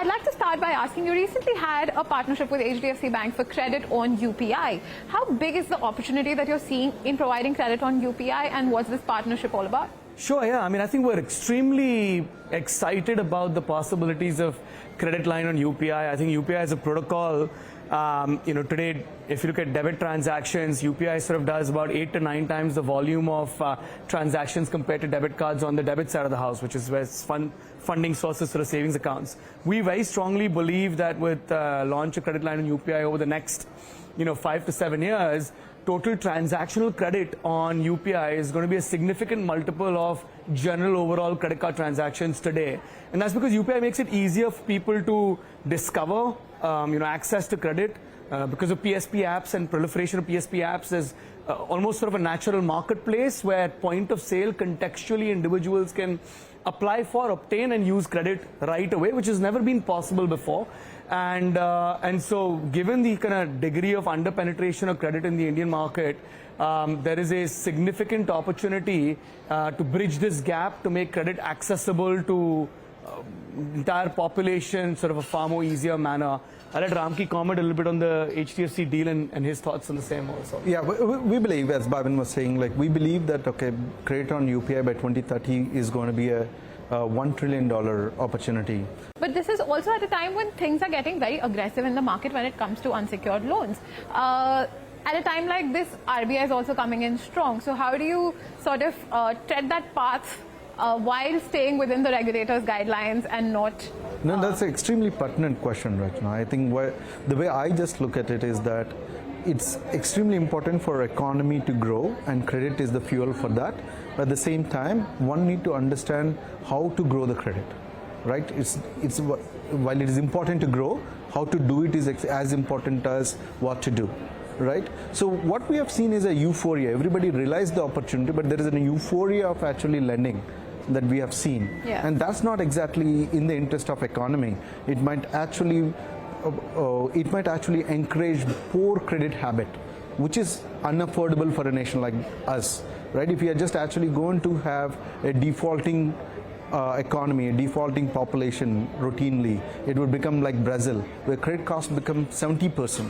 I'd like to start by asking, you recently had a partnership with HDFC Bank for credit on UPI. How big is the opportunity that you're seeing in providing credit on UPI, and what's this partnership all about? Sure, yeah. I mean, I think we're extremely excited about the possibilities of credit line on UPI. I think UPI is a protocol. Today, if you look at debit transactions, UPI sort of does about 8 to 9 times the volume of transactions compared to debit cards on the debit side of the house, which is where funding sources for the savings accounts. We very strongly believe that with launch of credit line on UPI over the next 5 to 7 years, total transactional credit on UPI is going to be a significant multiple of general overall credit card transactions today. And that's because UPI makes it easier for people to discover access to credit. Because of PSP apps and proliferation of PSP apps, there's almost sort of a natural marketplace where at point of sale, contextually individuals can apply for, obtain and use credit right away, which has never been possible before. And so given the kind of degree of under-penetration of credit in the Indian market, there is a significant opportunity to bridge this gap, to make credit accessible to entire population sort of a far more easier manner. I'll let Ramki comment a little bit on the HDFC deal and his thoughts on the same also. Yeah, we believe, as Bhavin was saying, like we believe that credit on UPI by 2030 is going to be a $1 trillion opportunity. But this is also at a time when things are getting very aggressive in the market when it comes to unsecured loans. At a time like this, RBI is also coming in strong. So how do you sort of tread that path while staying within the regulator's guidelines and not... No, that's an extremely pertinent question right now. I think the way I just look at it is that it's extremely important for economy to grow, and credit is the fuel for that. But at the same time, one need to understand how to grow the credit, right? While it is important to grow, how to do it is as important as what to do, right? So what we have seen is a euphoria. Everybody realized the opportunity, but there is a euphoria of actually lending that we have seen. Yeah. And that's not exactly in the interest of economy. It might actually encourage poor credit habit, which is unaffordable for a nation like us, right? If we are just actually going to have a defaulting economy, a defaulting population routinely, it would become like Brazil, where credit costs become 70%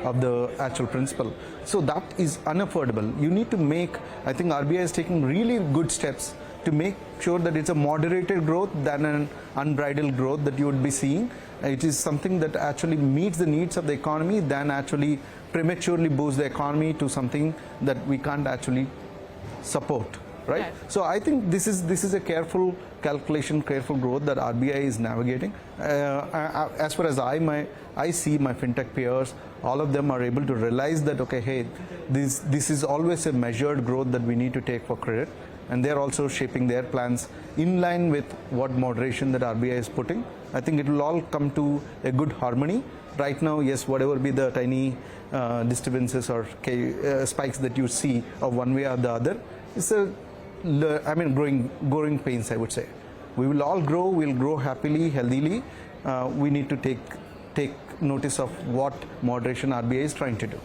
of the actual principal. So that is unaffordable. You need to make, I think RBI is taking really good steps to make sure that it's a moderated growth than an unbridled growth that you would be seeing. It is something that actually meets the needs of the economy than actually prematurely boosts the economy to something that we can't actually support, right? So I think this is a careful calculation, careful growth that RBI is navigating. As far as I see my fintech peers, all of them are able to realize that, okay, hey, this is always a measured growth that we need to take for credit. And they're also shaping their plans in line with what moderation that RBI is putting. I think it will all come to a good harmony. Right now, yes, whatever be the tiny disturbances or spikes that you see of one way or the other, it's growing pains, I would say. We will all grow, we'll grow happily, healthily. We need to take notice of what moderation RBI is trying to do.